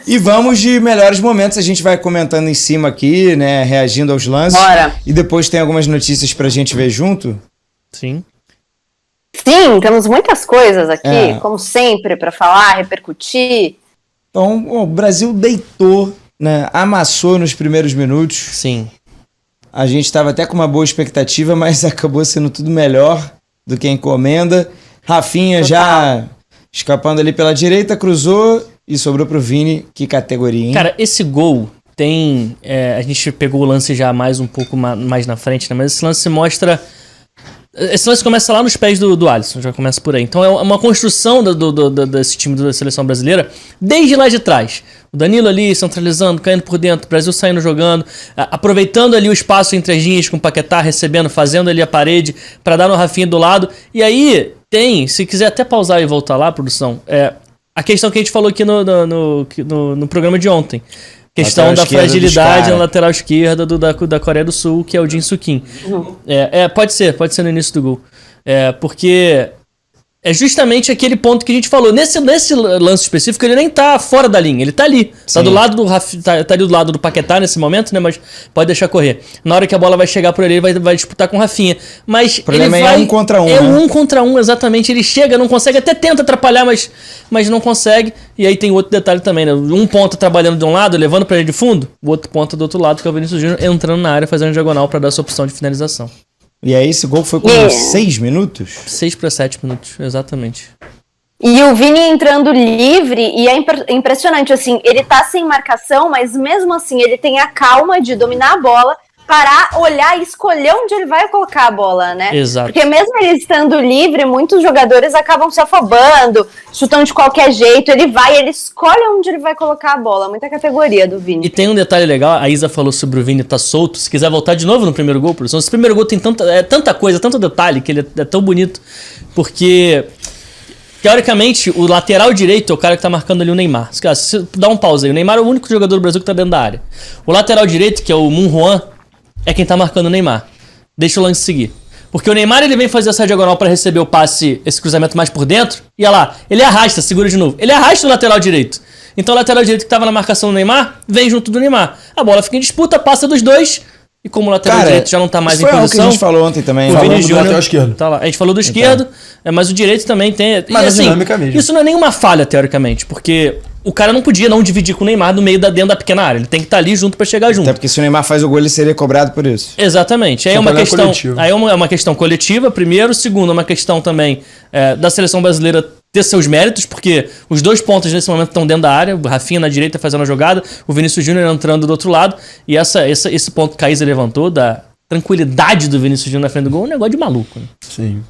E vamos de melhores momentos, a gente vai comentando em cima aqui, né, reagindo aos lances. Bora. E depois tem algumas notícias pra gente ver junto. Sim. Sim, temos muitas coisas aqui, como sempre, pra falar, repercutir. Então, o Brasil deitou, né, amassou nos primeiros minutos. Sim. A gente estava até com uma boa expectativa, mas acabou sendo tudo melhor do que a encomenda. Rafinha já escapando ali pela direita, cruzou e sobrou pro Vini. Que categoria, hein? Cara, esse gol tem... a gente pegou o lance já mais um pouco mais na frente, né? Mas esse lance mostra... Esse lance começa lá nos pés do Alisson, já começa por aí. Então é uma construção desse time da seleção brasileira desde lá de trás. O Danilo ali centralizando, caindo por dentro, o Brasil saindo jogando, aproveitando ali o espaço entre as linhas com o Paquetá, recebendo, fazendo ali a parede para dar no Rafinha do lado. E aí tem, se quiser até pausar e voltar lá, produção, a questão que a gente falou aqui no programa de ontem. Questão da fragilidade na lateral esquerda da Coreia do Sul, que é o Jin Soo-kim. Pode ser no início do gol. Porque é justamente aquele ponto que a gente falou. Nesse lance específico, ele nem tá fora da linha, ele tá ali. Tá do lado tá ali do lado do Paquetá nesse momento, né? Mas pode deixar correr. Na hora que a bola vai chegar por ele, ele vai disputar com o Rafinha. Mas o problema é 1 contra 1. É um 1 contra 1, exatamente. Ele chega, não consegue, até tenta atrapalhar, mas não consegue. E aí tem outro detalhe também, né? Um ponta trabalhando de um lado, levando pra ele de fundo, o outro ponta do outro lado, que é o Vinícius Júnior, entrando na área, fazendo diagonal pra dar essa opção de finalização. E aí esse gol foi com 6 minutos? 6 para 7 minutos, exatamente. E o Vini entrando livre, e é impressionante, assim, ele tá sem marcação, mas mesmo assim ele tem a calma de dominar a bola, parar, olhar e escolher onde ele vai colocar a bola, né? Exato. Porque mesmo ele estando livre, muitos jogadores acabam se afobando, chutando de qualquer jeito, ele escolhe onde ele vai colocar a bola, muita categoria do Vini. E tem um detalhe legal, a Isa falou sobre o Vini tá solto, se quiser voltar de novo no primeiro gol, produção, esse primeiro gol tem tanta coisa, tanto detalhe, que ele é tão bonito, porque... Teoricamente, o lateral direito é o cara que tá marcando ali o Neymar. Se dá um pause aí, o Neymar é o único jogador do Brasil que tá dentro da área. O lateral direito, que é o Moon Hwan, é quem tá marcando o Neymar. Deixa o lance seguir. Porque o Neymar, ele vem fazer essa diagonal pra receber o passe, esse cruzamento mais por dentro, e olha lá, ele arrasta, segura de novo. Ele arrasta o lateral direito. Então o lateral direito que tava na marcação do Neymar, vem junto do Neymar. A bola fica em disputa, passa dos dois, e como o lateral direito já não tá mais em posição... Foi o que a gente falou ontem também. O Vini Júnior lateral esquerdo. Tá lá. A gente falou do esquerdo, mas o direito também tem... Mas e, assim, dinâmica mesmo. isso não é nenhuma falha, teoricamente, porque... O cara não podia não dividir com o Neymar no meio dentro da pequena área. Ele tem que estar ali junto pra chegar junto. Até porque se o Neymar faz o gol, ele seria cobrado por isso. Exatamente. Aí é uma questão coletiva, primeiro. Segundo, é uma questão também da seleção brasileira ter seus méritos, porque os dois pontos nesse momento estão dentro da área. O Rafinha na direita fazendo a jogada, o Vinícius Júnior entrando do outro lado. E esse ponto que a Isa levantou, da tranquilidade do Vinícius Júnior na frente do gol, é um negócio de maluco. Né? Sim.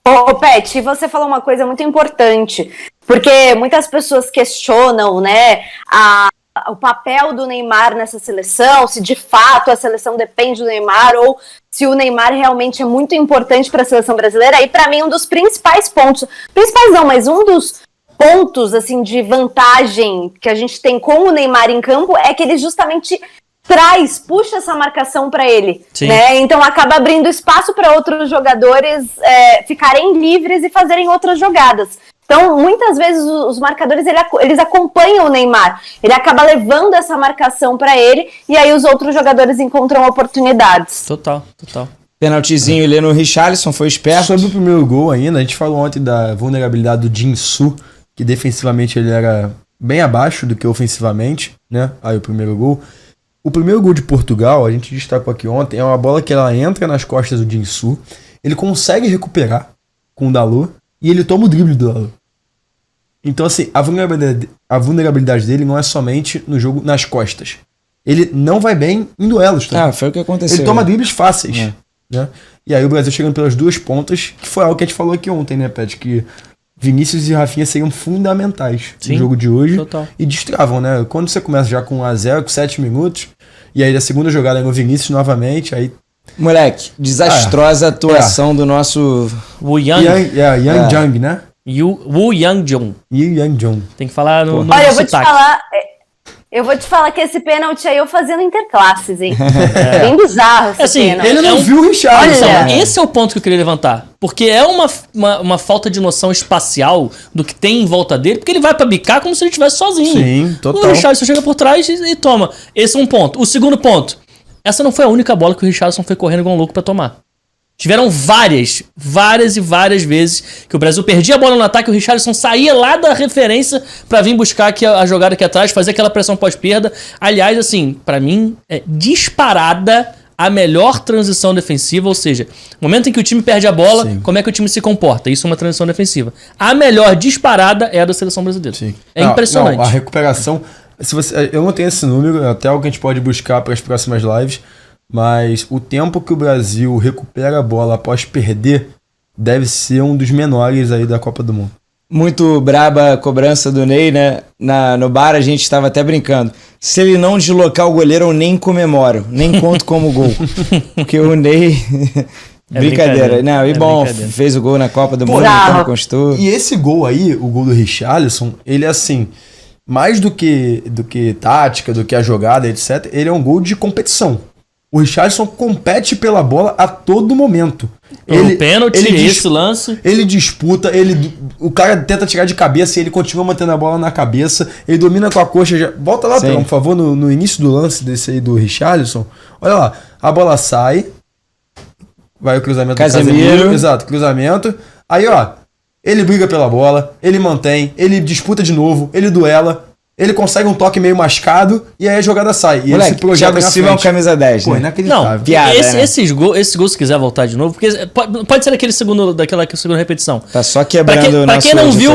Ô, Pet, você falou uma coisa muito importante, porque muitas pessoas questionam, né, o papel do Neymar nessa seleção, se de fato a seleção depende do Neymar ou se o Neymar realmente é muito importante para a seleção brasileira. E para mim um dos principais pontos, um dos pontos assim de vantagem que a gente tem com o Neymar em campo é que ele justamente puxa essa marcação para ele, né? Então acaba abrindo espaço para outros jogadores ficarem livres e fazerem outras jogadas. Então, muitas vezes os marcadores eles acompanham o Neymar. Ele acaba levando essa marcação para ele e aí os outros jogadores encontram oportunidades. Total. Penaltizinho ali no Richarlison, foi esperto. Sobre o primeiro gol ainda, a gente falou ontem da vulnerabilidade do Jin-Soo, que defensivamente ele era bem abaixo do que ofensivamente, né? Aí o primeiro gol. O primeiro gol de Portugal, a gente destacou aqui ontem, é uma bola que ela entra nas costas do Jin-Soo, ele consegue recuperar com o Dalot e ele toma o drible do Dalot. Então, assim, a vulnerabilidade dele não é somente no jogo nas costas. Ele não vai bem em duelos, tá? Foi o que aconteceu. Ele toma dribles fáceis, né? E aí o Brasil chegando pelas duas pontas, que foi algo que a gente falou aqui ontem, né, Pet? Que Vinícius e Rafinha seriam fundamentais no jogo de hoje. Total. E destravam, né? Quando você começa já com 1-0, com 7 minutos, e aí a segunda jogada é no Vinícius novamente, aí... Moleque, desastrosa atuação do nosso... Wu Yang Jung, né? Wu Yang Jong. Yang Jong. Tem que falar no Olha, eu vou te falar... Eu vou te falar que esse pênalti aí eu fazia no Interclasses, hein? Bem bizarro esse Assim, pênalti. Ele não viu o Richarlison. Olha. Esse é o ponto que eu queria levantar. Porque é uma falta de noção espacial do que tem em volta dele, porque ele vai pra bicar como se ele estivesse sozinho. Sim, total. O Richarlison chega por trás e toma. Esse é um ponto. O segundo ponto. Essa não foi a única bola que o Richarlison foi correndo igual um louco pra tomar. Tiveram várias vezes que o Brasil perdia a bola no ataque, o Richarlison saía lá da referência pra vir buscar aqui a jogada aqui atrás, fazer aquela pressão pós-perda. Aliás, assim, pra mim, é disparada a melhor transição defensiva, ou seja, no momento em que o time perde a bola, Sim. como é que o time se comporta? Isso é uma transição defensiva. A melhor disparada é a da seleção brasileira. Sim. É impressionante. Não, a recuperação... eu não tenho esse número, é até algo que a gente pode buscar para as próximas lives, mas o tempo que o Brasil recupera a bola após perder deve ser um dos menores aí da Copa do Mundo. Muito braba a cobrança do Ney, né? No bar a gente estava até brincando. Se ele não deslocar o goleiro, eu nem comemoro, nem conto como gol. Porque o Ney... brincadeira. Não, e bom, fez o gol na Copa do Mundo, então constou. E esse gol aí, o gol do Richarlison, ele é assim, mais do que tática, do que a jogada, etc., ele é um gol de competição. O Richarlison compete pela bola a todo momento. O pênalti, esse lance. Ele disputa, o cara tenta tirar de cabeça e ele continua mantendo a bola na cabeça. Ele domina com a coxa. Volta lá, por favor, no início do lance desse aí do Richarlison. Olha lá, a bola sai. Vai o cruzamento do Casemiro. Exato, cruzamento. Aí, ó, ele briga pela bola, ele mantém, ele disputa de novo, ele duela. Ele consegue um toque meio mascado e aí a jogada sai. E moleque, ele se projeta Thiago Silva é um camisa 10, Pô, né? inacreditável. Não, Piada, esse gol, se quiser voltar de novo, porque pode ser daquela segunda repetição. Tá só quebrando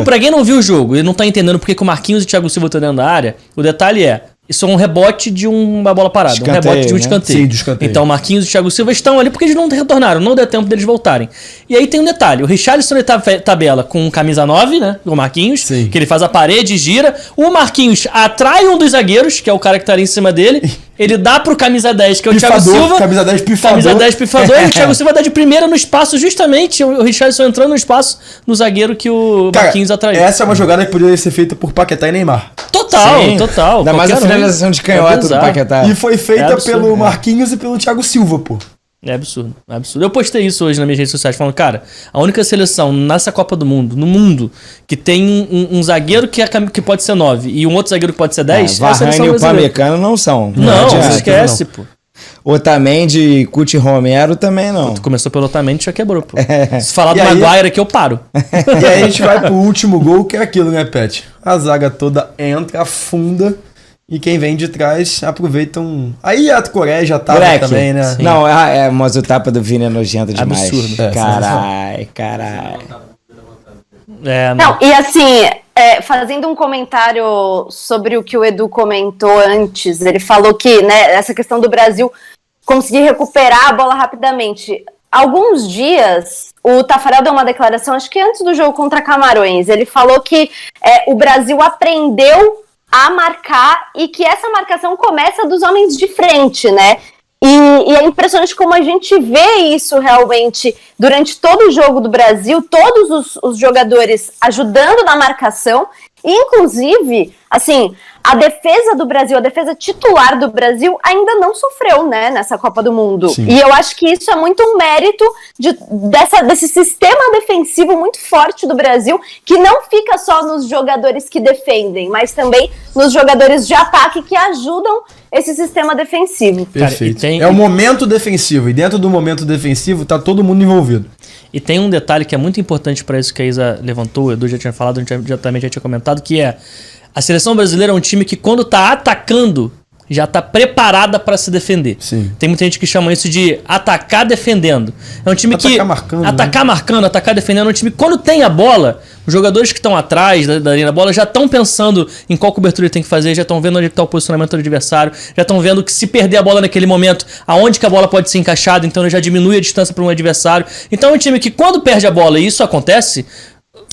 pra quem não viu o jogo e não tá entendendo porque que o Marquinhos e o Thiago Silva estão dentro da área, o detalhe é, isso é um rebote de uma bola parada, Escanteio, um rebote de um né? escanteio. Sim, de escanteio. Então o Marquinhos e o Thiago Silva estão ali porque eles não retornaram, não deu tempo deles voltarem. E aí tem um detalhe, o Richarlison tabela com camisa 9, né, o Marquinhos, Sim. que ele faz a parede e gira, o Marquinhos atrai um dos zagueiros, que é o cara que tá ali em cima dele, ele dá pro camisa 10, que é o Thiago Silva. Camisa 10 pifador. Camisa 10 pifador e o Thiago Silva dá de primeira no espaço, justamente o Richarlison entrando no espaço no zagueiro que o Marquinhos atraiu. Essa é uma jogada que poderia ser feita por Paquetá e Neymar. Total. Ainda mais a finalização de canhota do Paquetá. E foi feita absurdo, pelo Marquinhos e pelo Thiago Silva, pô. É absurdo. Eu postei isso hoje nas minhas redes sociais, falando, cara, a única seleção nessa Copa do Mundo, no mundo, que tem um zagueiro que pode ser 9 e um outro zagueiro que pode ser 10, é a seleção Varane e o brasileira. Pamecano não são. Não, adianta. esquece, pô. Otamendi e Cuti Romero também não. Tu começou pelo Otamendi, já quebrou, pô. Se falar E do aí- Maguire aqui, eu paro. E aí a gente vai pro último gol, que é aquilo, né, Pet? A zaga toda entra, afunda, e quem vem de trás aproveita um... Aí a Coreia já tava Moleque, também, né? sim. Não, mas o tapa do Vini é nojento demais. Absurdo. Carai. Não, e assim, fazendo um comentário sobre o que o Edu comentou antes, ele falou que, né, essa questão do Brasil conseguir recuperar a bola rapidamente. Alguns dias, o Tafarel deu uma declaração, acho que antes do jogo contra Camarões, ele falou que o Brasil aprendeu a marcar e que essa marcação começa dos homens de frente, né? E é impressionante como a gente vê isso realmente durante todo o jogo do Brasil, todos os jogadores ajudando na marcação, inclusive, assim, a defesa do Brasil, a defesa titular do Brasil ainda não sofreu, né, nessa Copa do Mundo. Sim. E eu acho que isso é muito um mérito desse sistema defensivo muito forte do Brasil, que não fica só nos jogadores que defendem, mas também nos jogadores de ataque que ajudam esse sistema defensivo. Perfeito. Cara, É o momento defensivo, e dentro do momento defensivo tá todo mundo envolvido. E tem um detalhe que é muito importante para isso que a Isa levantou, o Edu já tinha falado, a gente também já tinha comentado, que é a seleção brasileira é um time que quando tá atacando, já tá preparada para se defender. Sim. Tem muita gente que chama isso de atacar defendendo. É um time Atacar marcando, atacar marcando, atacar defendendo. É um time que quando tem a bola, os jogadores que estão atrás da linha da bola já estão pensando em qual cobertura ele tem que fazer, já estão vendo onde está o posicionamento do adversário, já estão vendo que se perder a bola naquele momento, aonde que a bola pode ser encaixada, então ele já diminui a distância para um adversário. Então é um time que quando perde a bola, e isso acontece,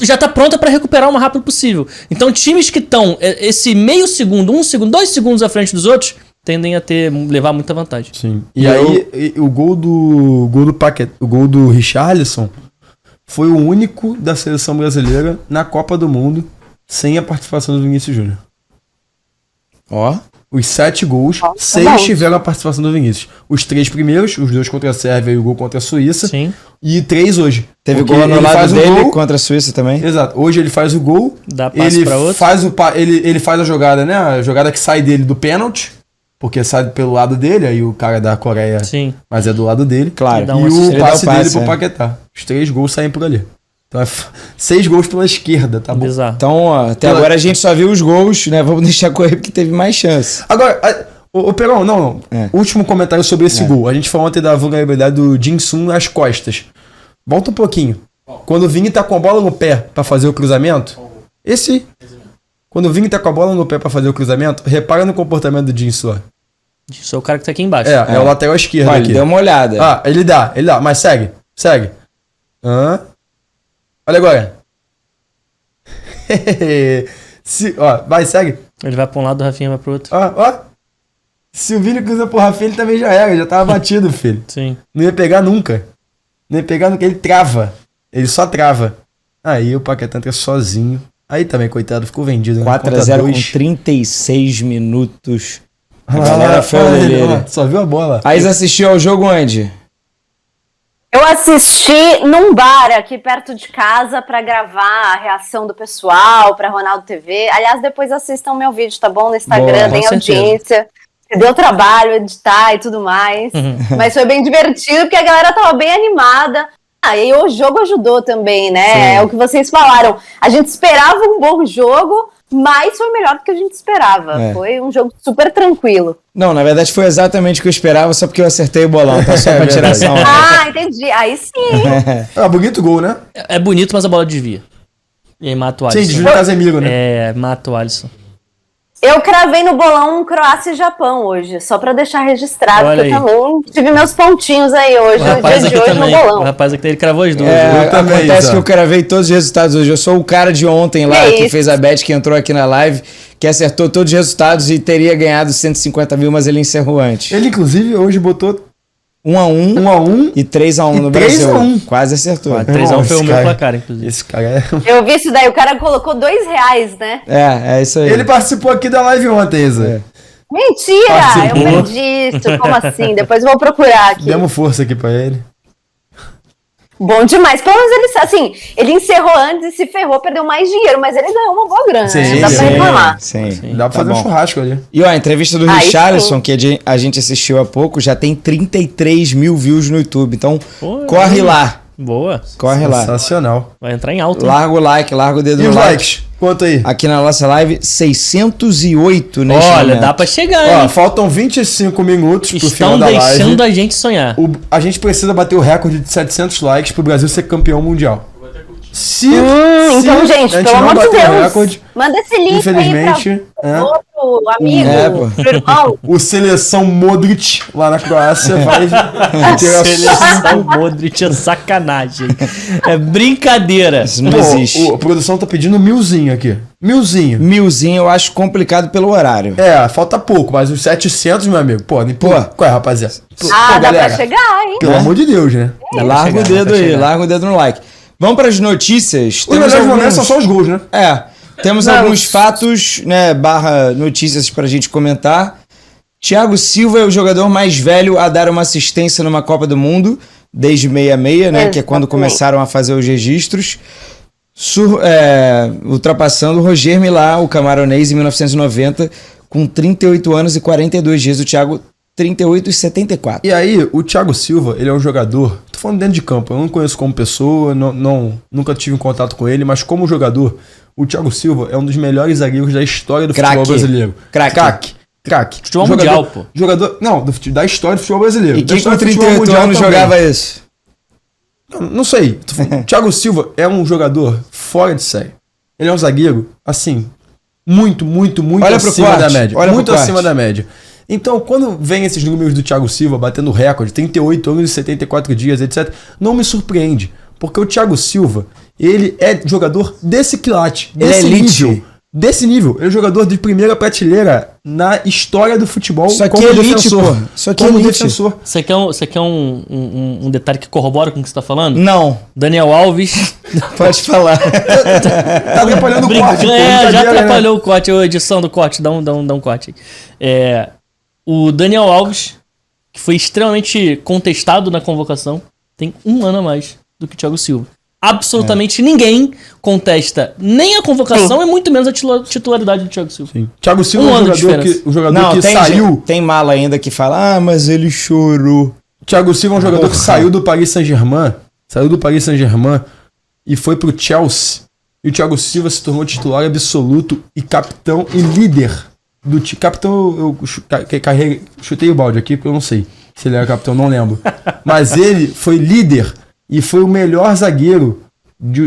já tá pronta para recuperar o mais rápido possível. Então times que estão esse meio segundo, 1 segundo, 2 segundos à frente dos outros, tendem a levar muita vantagem. Sim. E aí o gol do Paquetá, o gol do Richarlison foi o único da seleção brasileira na Copa do Mundo sem a participação do Vinícius Júnior. Ó. Os 7 gols, Nossa, 6 bom. tiveram a participação do Vinícius. Os 3 primeiros, os 2 contra a Sérvia e o gol contra a Suíça. Sim. E 3 hoje. Teve Porque gol ele anulado faz o dele gol. contra a Suíça também. Exato. Hoje ele faz o gol. Dá passe Ele pra outro. faz ele faz a jogada, né? A jogada que sai dele do pênalti. Porque sai pelo lado dele, aí o cara da Coreia, Sim. mas é do lado dele. Claro. Dá E um o assist- ele dá o passe dele passe, pro é. Paquetá. Os 3 gols saem por ali. Então 6 gols pela esquerda, tá bom? Bizarro. Então, ó, até agora a gente só viu os gols, né? Vamos deixar correr porque teve mais chance. Agora, o Perão, não. É. Último comentário sobre esse gol. A gente falou ontem da vulnerabilidade do Jin-Sun nas costas. Volta um pouquinho. Quando o Vini tá com a bola no pé pra fazer o cruzamento, quando o Vini tá com a bola no pé pra fazer o cruzamento, repara no comportamento do Jin-Sun. Isso é o cara que tá aqui embaixo. É o lateral esquerdo Olha, aqui. deu uma olhada. Ah, ele dá, mas segue. Olha agora. Vai, segue. Ele vai pra um lado, o Rafinha vai pro outro. Ó. Se o Vini cruza pro Rafinha, ele também já era, já tava batido, filho. Sim. Não ia pegar nunca. Ele trava. Ele só trava. Aí o Paquetá entra sozinho. Aí também, coitado, ficou vendido. 4x0 com 36 minutos. A galera foi o dele. Só viu a bola. Aí você assistiu ao jogo onde? Eu assisti num bar aqui perto de casa pra gravar a reação do pessoal pra Ronaldo TV. Aliás, depois assistam meu vídeo, tá bom? No Instagram, Boa, tem com certeza. audiência. Deu trabalho editar e tudo mais. Mas foi bem divertido, porque a galera tava bem animada. Ah, e o jogo ajudou também, né? Sim. É o que vocês falaram. A gente esperava um bom jogo, mas foi melhor do que a gente esperava. É. Foi um jogo super tranquilo. Não, na verdade foi exatamente o que eu esperava, só porque eu acertei o bolão, tá? Só pra tiração. Ah, entendi. Aí sim. Bonito gol, né? É bonito, mas a bola desvia. E aí mata o Sim, Alisson. desvio do Casemiro, né? É, mata o Alisson. Eu cravei no bolão Croácia e Japão hoje, só pra deixar registrado, Olha porque eu aí. também tive meus pontinhos aí hoje, O no rapaz dia de aqui hoje também. no O bolão. rapaz aqui, ele cravou as duas. É, Eu também, acontece Zé. que eu cravei todos os resultados hoje. Eu sou o cara de ontem lá, Que que isso? fez a bet, que entrou aqui na live, que acertou todos os resultados e teria ganhado 150 mil, mas ele encerrou antes. Ele, inclusive, hoje botou 1x1 1x1. e 3x1 no E Brasil. 3x1. Quase acertou. 3x1 foi o Esse meu cara- placar, inclusive. Esse cara é... Eu vi isso daí, o cara colocou R$2, né? É isso aí. Ele participou aqui da live ontem, Zé. Mentira! Participou. Eu perdi isso, como assim? Depois eu vou procurar aqui. Demos força aqui pra ele. Bom demais. Pelo menos ele, assim, ele encerrou antes e se ferrou, perdeu mais dinheiro, mas ele ganhou uma boa grana, Sim, né? Não dá pra reclamar. sim. Dá pra fazer um churrasco ali. E ó, a entrevista do Aí Richarlison, sim. que a gente assistiu há pouco, já tem 33 mil views no YouTube. Então, Pô, corre lá. Boa. Corre lá. Sensacional. Vai entrar em alta. hein? Larga o like, larga o dedo E no os like. likes? Quanto aí? Aqui na nossa live, 608 neste Olha, momento. dá pra chegar, Ó, hein? faltam 25 minutos pro final Estão da live. deixando a gente sonhar. A gente precisa bater o recorde de 700 likes pro Brasil ser campeão mundial. Se Então, a gente, pelo não amor de bater o Deus, recorde, manda esse link infelizmente, aí pra outro amigo, É, pô. pro irmão. o Seleção Modric lá na Croácia vai ter a Seleção Modric é sacanagem. É brincadeira. Isso não Pô, existe. a produção tá pedindo 1000zinho aqui. 1000zinho. 1000zinho eu acho complicado pelo horário. É, falta pouco, mas os 700, meu amigo, pô, qual é, rapaziada? Pô, Ah, dá galera, pra chegar, hein? pelo amor de Deus, né? Larga o dedo aí, larga o dedo no like. Vamos para as notícias. Os melhores momentos são só os gols, né? Temos alguns fatos, né, barra notícias pra gente comentar. Thiago Silva é o jogador mais velho a dar uma assistência numa Copa do Mundo, desde 66, né, que é quando Exatamente. começaram a fazer os registros. Ultrapassando o Roger Milá, o camaronês, em 1990, com 38 anos e 42 dias. O Thiago, 38 e 74. E aí, o Thiago Silva, ele é um jogador, tô falando dentro de campo, eu não conheço como pessoa, nunca tive contato com ele, mas como jogador, o Thiago Silva é um dos melhores zagueiros da história do Craque. futebol brasileiro. Craque. Craque. Futebol Jogador- mundial, pô. Jogador, não, da história do futebol brasileiro. E Da quem história com do futebol 38 mundial anos também. jogava isso? Não sei. Tô falando, Thiago Silva é um jogador fora de série. Ele é um zagueiro, assim, muito Olha pro acima corte, da média. olha Muito pro acima corte. da média. Então, quando vem esses números do Thiago Silva batendo recorde, 38 anos e 74 dias, etc., não me surpreende. Porque o Thiago Silva, ele é jogador desse quilate, Ele é desse elite. nível. desse nível. Ele é um jogador de primeira prateleira na história do futebol. Só que elite, pô. Só que como elite. defensor. Você quer um detalhe que corrobora com o que você tá falando? Não, Daniel Alves. pode falar. Tá atrapalhando o corte. pô, Já brincadeira, atrapalhou o corte, a edição do corte. Dá um corte aí. O Daniel Alves, que foi extremamente contestado na convocação, tem 1 ano a mais do que o Thiago Silva. Absolutamente ninguém contesta nem a convocação e muito menos a titularidade do Thiago Silva. Sim. Thiago Silva Um é ano um de jogador diferença. Não, que saiu. tem mala ainda que fala, mas ele chorou. Thiago Silva é um jogador que saiu do Paris Saint-Germain. Saiu do Paris Saint-Germain e foi pro Chelsea. E o Thiago Silva se tornou titular absoluto e capitão e líder do time. Capitão, eu chutei o balde aqui porque eu não sei se ele era capitão, não lembro. Mas ele foi líder e foi o melhor zagueiro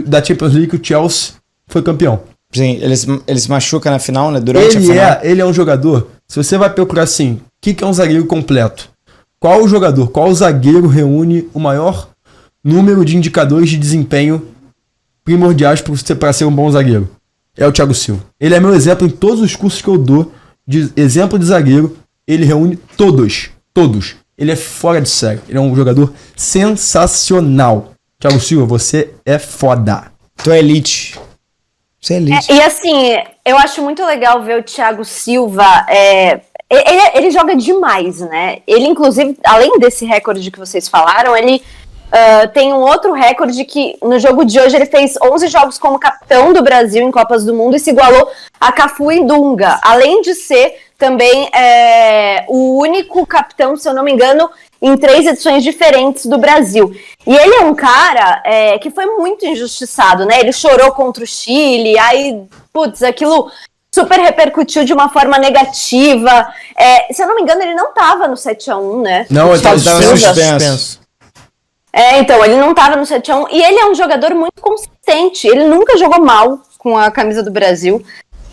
da Champions League que o Chelsea foi campeão. Sim, ele se machuca na final, né? Durante a final. Ele é um jogador. Se você vai procurar assim, o que é um zagueiro completo? Qual zagueiro reúne o maior número de indicadores de desempenho primordiais para ser um bom zagueiro? É o Thiago Silva. Ele é meu exemplo em todos os cursos que eu dou de exemplo de zagueiro. Ele reúne todos. Ele é fora de série. Ele é um jogador sensacional. Thiago Silva, você é foda. Tu é elite. Você é elite. E assim, eu acho muito legal ver o Thiago Silva. Ele joga demais, né? Ele, inclusive, além desse recorde que vocês falaram, ele tem um outro recorde que no jogo de hoje ele fez 11 jogos como capitão do Brasil em Copas do Mundo e se igualou a Cafu e Dunga. Além de ser também o único capitão, se eu não me engano, em 3 edições diferentes do Brasil. E ele é um cara que foi muito injustiçado, né? Ele chorou contra o Chile, aí, putz, aquilo super repercutiu de uma forma negativa. Se eu não me engano, ele não tava no 7-1, né? Não, ele tava suspenso. Então, ele não tava no 7-1 e ele é um jogador muito consistente. Ele nunca jogou mal com a camisa do Brasil.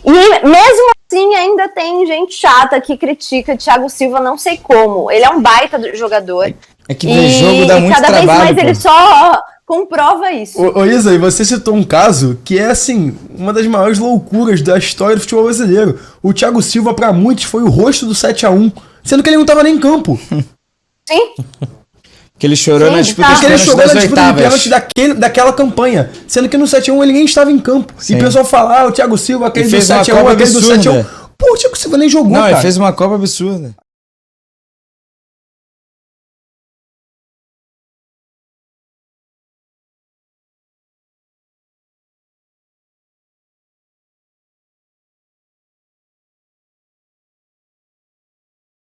E mesmo assim, ainda tem gente chata que critica Thiago Silva, não sei como. Ele é um baita jogador. É que ver jogo dá muito cada trabalho. vez mais pô. ele só comprova isso. Ô Isa, e você citou um caso que é, assim, uma das maiores loucuras da história do futebol brasileiro. O Thiago Silva, pra muitos, foi o rosto do 7-1, sendo que ele não tava nem em campo. Sim. Que ele chorou Sim, na disputa tá. de Porque ele pênalti chegou das na disputa de oitavas. pênalti daquela campanha. Sendo que no 7-1 ele nem estava em campo. Sim. E o pessoal fala, o Thiago Silva, aquele E do fez uma 7-1, Copa aquele do absurda. 7-1. Pô, o Thiago Silva nem jogou, Não, cara. ele fez uma Copa absurda.